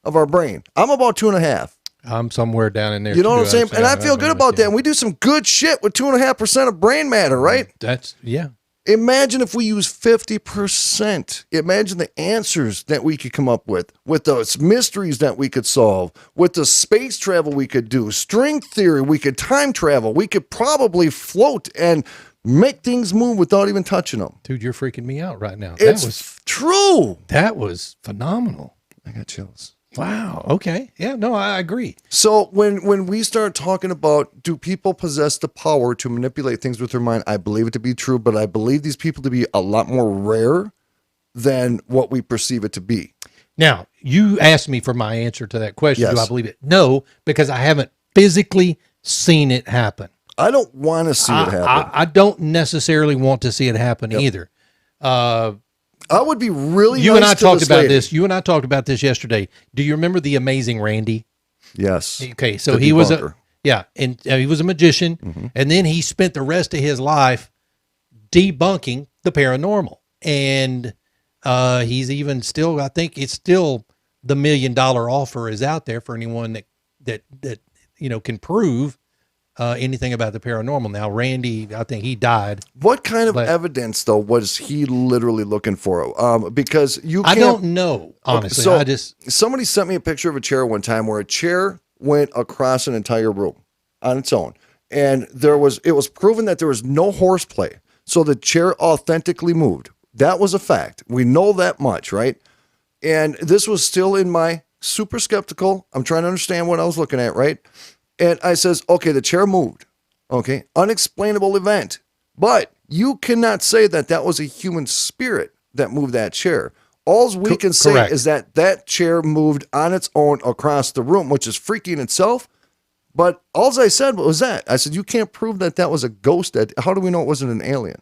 of our brain. I'm about 2.5%. I'm somewhere down in there. You know what I'm saying? Actually, And I feel good about that. And we do some good shit with 2.5% of brain matter, right? Yeah. Imagine if we use 50%. Imagine the answers that we could come up with those mysteries that we could solve, with the space travel we could do, string theory, we could time travel, we could probably float and make things move without even touching them. Dude, you're freaking me out right now. It's true. That was phenomenal. I got chills. Wow. Okay. Yeah, no, I agree. So when we start talking about, do people possess the power to manipulate things with their mind? I believe it to be true, but I believe these people to be a lot more rare than what we perceive it to be. Now, you asked me for my answer to that question. Yes. Do I believe it? No, because I haven't physically seen it happen. I don't want to see it happen. I don't necessarily want to see it happen either. I would be really You nice and I to talked this about lady. this. You and I talked about this yesterday. Do you remember the Amazing Randy? Yes. Okay, so The he was debunker. and he was a magician, and then he spent the rest of his life debunking the paranormal. And he's even still, I think it's still the $1 million offer is out there for anyone that can prove anything about the paranormal. Now, Randy, I think he died. What kind of evidence, though, was he literally looking for? Because you can't... I don't know, honestly. So somebody sent me a picture of a chair one time where a chair went across an entire room on its own. And it was proven that there was no horseplay. So the chair authentically moved. That was a fact. We know that much, right? And this was still in my super skeptical. I'm trying to understand what I was looking at, right? And I says, okay, the chair moved. Okay, unexplainable event. But you cannot say that was a human spirit that moved that chair. All we can say correct. is that chair moved on its own across the room, which is freaky in itself. But all I said was that. I said, you can't prove that was a ghost. How do we know it wasn't an alien?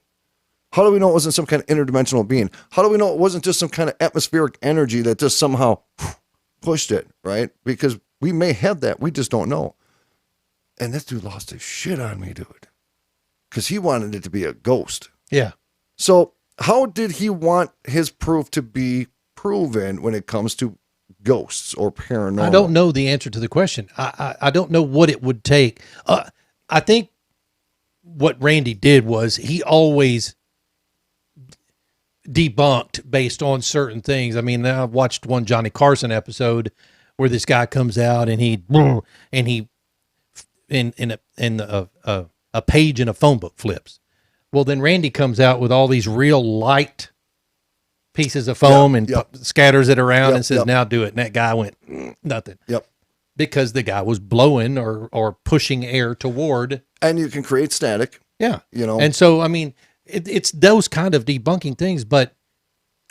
How do we know it wasn't some kind of interdimensional being? How do we know it wasn't just some kind of atmospheric energy that just somehow pushed it, right? Because we may have that. We just don't know. And this dude lost his shit on me, dude. Because he wanted it to be a ghost. Yeah. So how did he want his proof to be proven when it comes to ghosts or paranormal? I don't know the answer to the question. I don't know what it would take. I think what Randy did was he always debunked based on certain things. I mean, I watched one Johnny Carson episode where this guy comes out and he in a page in a phone book flips. Well, then Randy comes out with all these real light pieces of foam and scatters it around and says, now do it. And that guy went, nothing. Yep. Because the guy was blowing or pushing air toward. And you can create static. Yeah. You know. And so, I mean, it's those kind of debunking things. But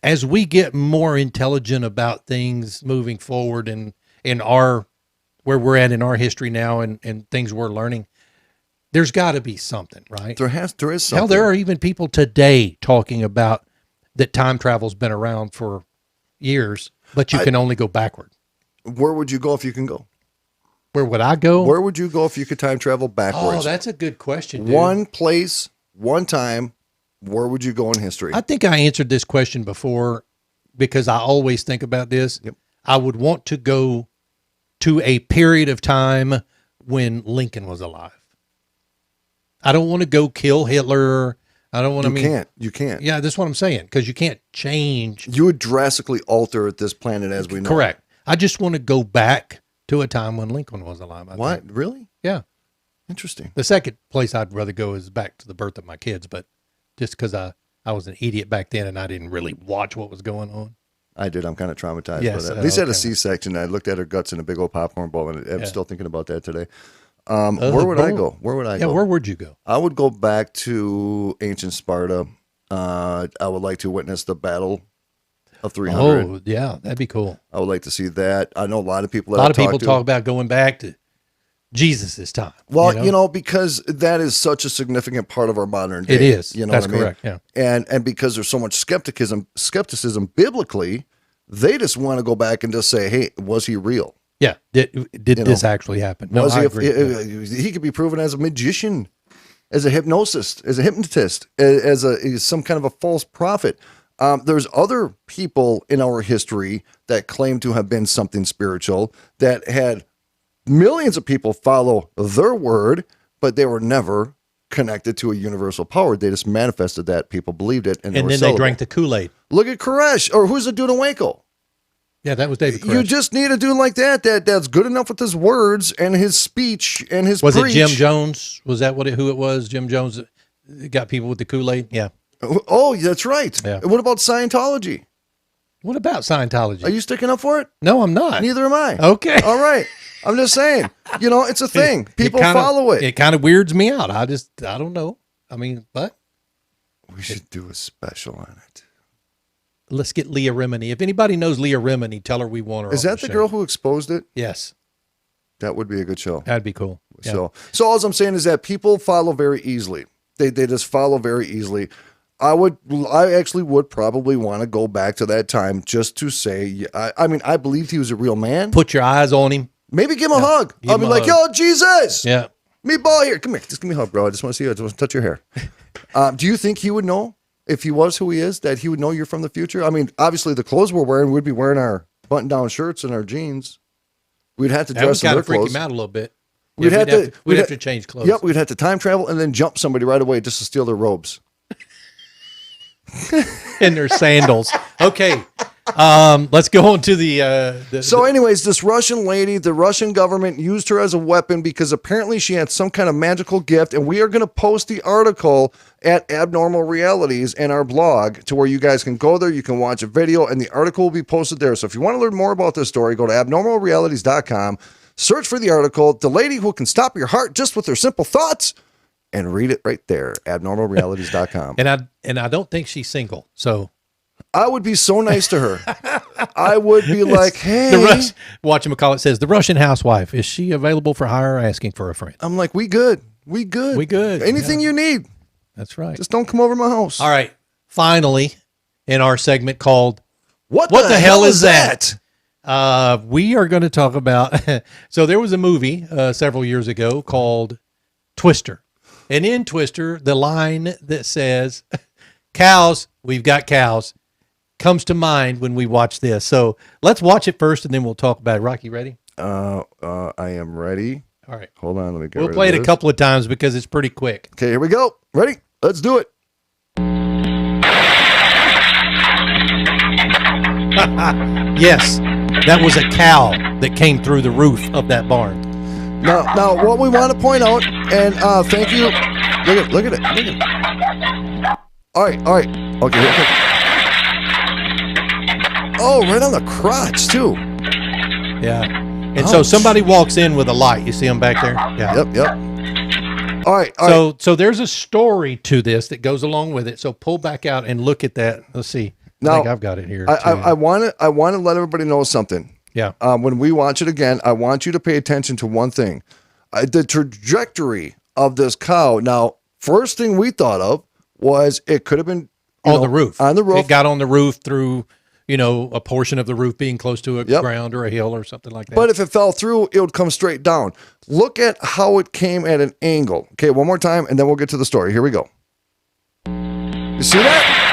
as we get more intelligent about things moving forward and in our, where we're at in our history now and things we're learning, there's got to be something, right? There is something. Hell, there are even people today talking about that time travel's been around for years, but you can only go backward. Where would you go if you can go? Where would I go? Where would you go if you could time travel backwards? Oh, that's a good question, dude. One place, one time, where would you go in history? I think I answered this question before because I always think about this. Yep. I would want to go to a period of time when Lincoln was alive. I don't want to go kill Hitler. I don't want to. You can't. Yeah, that's what I'm saying, because you can't change. You would drastically alter this planet as we know. Correct. I just want to go back to a time when Lincoln was alive. What? Really? Yeah. Interesting. The second place I'd rather go is back to the birth of my kids, but just because I was an idiot back then and I didn't really watch what was going on. I did. I'm kind of traumatized Yes, by that. Lisa had a okay. C-section. I looked at her guts in a big old popcorn bowl, and I'm still thinking about that today. Where would I go? Where would I go? Yeah, where would you go? I would go back to ancient Sparta. I would like to witness the battle of 300. Oh, yeah, that'd be cool. I would like to see that. I know a lot of people. A lot of people talk about going back to Jesus' time. Well, because that is such a significant part of our modern day. It is. You know That's what I mean? correct. Yeah. And because there's so much skepticism biblically, they just want to go back and just say, "Hey, was he real? Yeah. Did this actually happen? No, Was I he? agree. He could be proven as a magician, as a hypnotist, as a hypnotist, as some kind of a false prophet." There's other people in our history that claim to have been something spiritual, that had millions of people follow their word, but they were never connected to a universal power. They just manifested that. People believed it, and then they drank the Kool-Aid. Look at Koresh, or who's the dude in Waco? Yeah, that was David Koresh. You just need a dude like that's good enough with his words and his speech and his Was preach. it Jim Jones? Was that who it was? Jim Jones got people with the Kool-Aid? Yeah. Oh, that's right. Yeah. What about Scientology? What about Scientology? Are you sticking up for it? No, I'm not. Neither am I. Okay. All right. I'm just saying, it's a thing. People follow it. It kind of weirds me out. I don't know. I mean, but We should do a special on it. let's get Leah Remini. If anybody knows Leah Remini, tell her we want her. Is that the girl who exposed it? Yes. That would be a good show. That'd be cool. Yeah. So all I'm saying is that people follow very easily. They just follow very easily. I actually would probably want to go back to that time just to say, I believed he was a real man. Put your eyes on him. Maybe give him a hug. Give I'll him be a like, hug. yo, Jesus. Yeah. Meatball here. Come here. Just give me a hug, bro. I just want to see you. I just want to touch your hair. Do you think he would know, if he was who he is, that he would know you're from the future? I mean, obviously the clothes we're wearing, we'd be wearing our button-down shirts and our jeans. We'd have to That would dress in kind their of freak clothes. him out a little bit. We'd Yeah, have we'd have to change clothes. Yep, we'd have to time travel and then jump somebody right away just to steal their robes. And their sandals. Okay. Let's go on to the So anyways, this Russian lady, the Russian government used her as a weapon because apparently she had some kind of magical gift, and we are going to post the article at Abnormal Realities in our blog to where you guys can go there, you can watch a video, and the article will be posted there. So if you want to learn more about this story, go to abnormalrealities.com, search for the article, The Lady Who Can Stop Your Heart Just With Her Simple Thoughts, and read it right there, abnormalrealities.com. and I don't think she's single. So I would be so nice to her. I would be like, hey. Whatchamacallit says, the Russian housewife, is she available for hire or asking for a friend? I'm like, we good. We good. We good. Anything you need. That's right. Just don't come over my house. All right. Finally, in our segment called What the hell is that? We are going to talk about, so there was a movie several years ago called Twister. And in Twister, the line that says, cows, we've got cows, comes to mind when we watch this. So let's watch it first and then we'll talk about it. Rocky, ready? I am ready. All right. Hold on, let me get We'll rid play of it a this. couple of times because it's pretty quick. Okay, here we go. Ready? Let's do it. Yes, that was a cow that came through the roof of that barn. Now, what we want to point out, and thank you. Look at it. All right. Okay. Oh, right on the crotch too. Yeah. And so somebody walks in with a light. You see them back there? Yeah. Yep. All right. So there's a story to this that goes along with it. So pull back out and look at that. Let's see. I think I've got it here. I want to let everybody know something. Yeah. When we watch it again, I want you to pay attention to one thing. The trajectory of this cow. Now, first thing we thought of was it could have been on the roof. On the roof. It got on the roof through, a portion of the roof being close to a ground or a hill or something like that. But if it fell through, it would come straight down. Look at how it came at an angle. Okay, one more time, and then we'll get to the story. Here we go. You see that?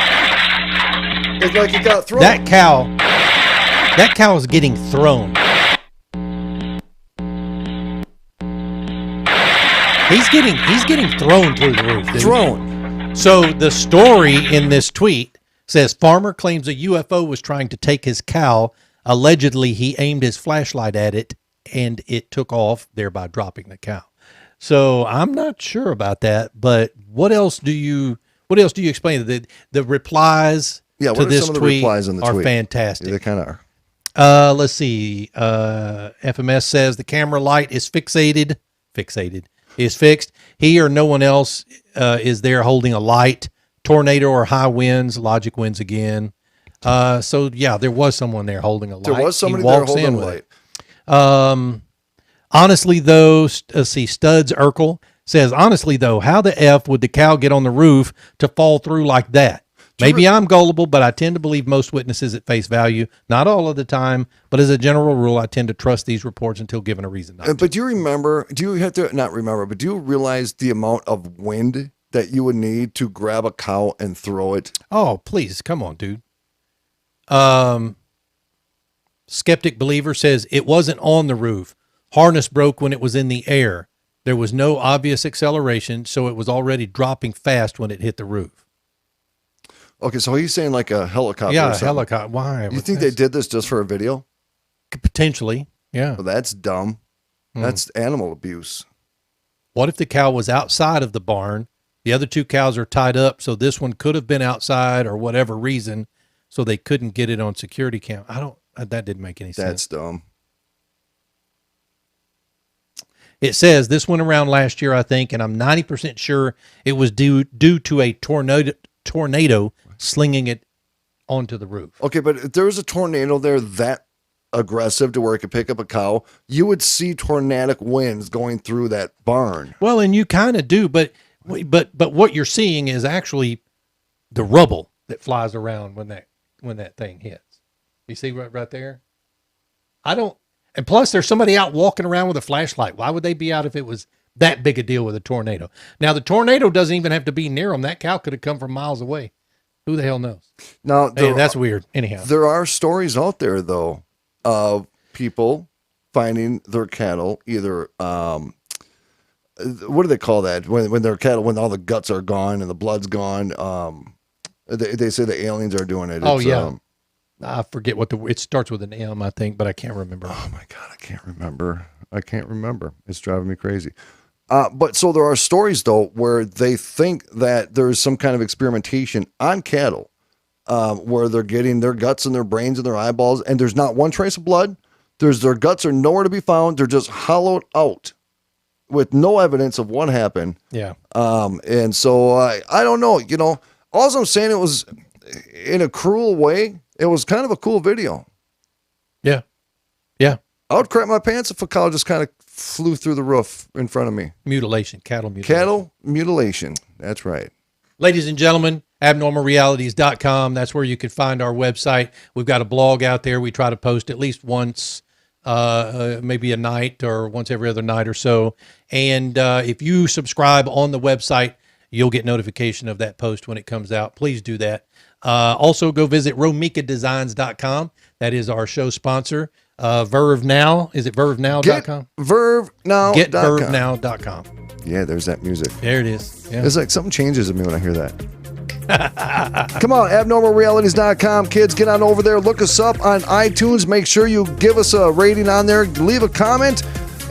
It's like it got thrown. That cow is getting thrown. He's getting thrown through the roof. Dude. Thrown. So the story in this tweet says farmer claims a UFO was trying to take his cow. Allegedly, he aimed his flashlight at it and it took off, thereby dropping the cow. So I'm not sure about that, but what else do you explain? The replies Yeah, to what are this some of the tweet replies in the are tweet? fantastic. They kind of are. Let's see. FMS says the camera light is fixed. He or no one else is there holding a light. Tornado or high winds. Logic wins again. So yeah, there was someone there holding a light. There was somebody He there walks holding in a with light. it. Honestly, though, Studs Urkel says, honestly, though, how the F would the cow get on the roof to fall through like that? Maybe I'm gullible, but I tend to believe most witnesses at face value. Not all of the time, but as a general rule, I tend to trust these reports until given a reason not to. But do you have to not remember, but do you realize the amount of wind that you would need to grab a cow and throw it? Oh, please, come on, dude. Skeptic Believer says it wasn't on the roof. Harness broke when it was in the air. There was no obvious acceleration, so it was already dropping fast when it hit the roof. Okay, so he's saying like a helicopter. Yeah, or a something. helicopter. Why? You think they did this just for a video? Potentially, yeah. Well, that's dumb. That's animal abuse. What if the cow was outside of the barn? The other two cows are tied up, so this one could have been outside or whatever reason, so they couldn't get it on security cam. That didn't make any sense. That's dumb. It says this went around last year, I think, and I'm 90% sure it was due to a tornado slinging it onto the roof. Okay, but if there was a tornado there that aggressive to where it could pick up a cow, you would see tornadic winds going through that barn. Well, and you kind of do, but what you're seeing is actually the rubble that flies around when that thing hits. You see right there? And plus, there's somebody out walking around with a flashlight. Why would they be out if it was that big a deal with a tornado? Now, the tornado doesn't even have to be near them. That cow could have come from miles away. Who the hell knows? Now, That's weird. Anyhow, there are stories out there, though, of people finding their cattle either, what do they call that? When their cattle, when all the guts are gone and the blood's gone, they say the aliens are doing it. Oh, yeah. I forget it starts with an M, I think, but I can't remember. Oh my God, I can't remember. It's driving me crazy. But so there are stories though where they think that there's some kind of experimentation on cattle, where they're getting their guts and their brains and their eyeballs, and there's not one trace of blood. Their guts are nowhere to be found. They're just hollowed out with no evidence of what happened. Yeah. And so I don't know. All I'm saying, it was in a cruel way. It was kind of a cool video. Yeah. Yeah. I would crap my pants if a cow just kind of flew through the roof in front of me. Cattle mutilation. Cattle mutilation. That's right. Ladies and gentlemen, abnormalrealities.com. That's where you can find our website. We've got a blog out there. We try to post at least once, maybe a night or once every other night or so. And if you subscribe on the website, you'll get notification of that post when it comes out. Please do that. Also, go visit romikadesigns.com. That is our show sponsor. Verve Now. Is it vervenow.com? Vervenow.com. Yeah, there's that music. There it is. Yeah. It's like something changes in me when I hear that. Come on, abnormalrealities.com. Kids, get on over there. Look us up on iTunes. Make sure you give us a rating on there. Leave a comment.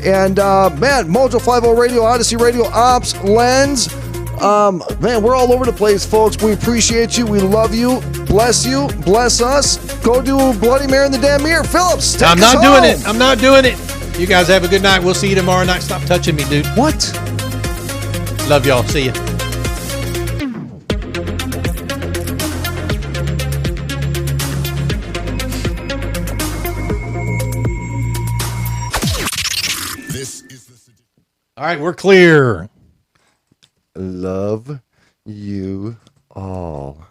And, man, Mojo 50 Radio, Odyssey Radio, Ops, Lens. Man, we're all over the place, folks. We appreciate you. We love you. Bless you. Bless us. Go do Bloody Mary in the damn mirror. Phillips, take I'm us not home. doing it. I'm not doing it. You guys have a good night. We'll see you tomorrow night. Stop touching me, dude. What? Love y'all. See you. All right, we're clear. Love you all.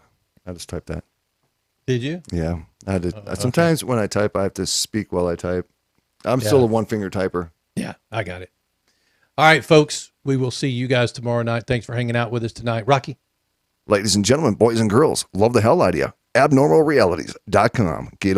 I just typed that. Did you? Yeah. I had to, sometimes when I type, I have to speak while I type. I'm still a one-finger typer. Yeah, I got it. All right, folks. We will see you guys tomorrow night. Thanks for hanging out with us tonight. Rocky? Ladies and gentlemen, boys and girls, love the hell out of you. Abnormalrealities.com. Get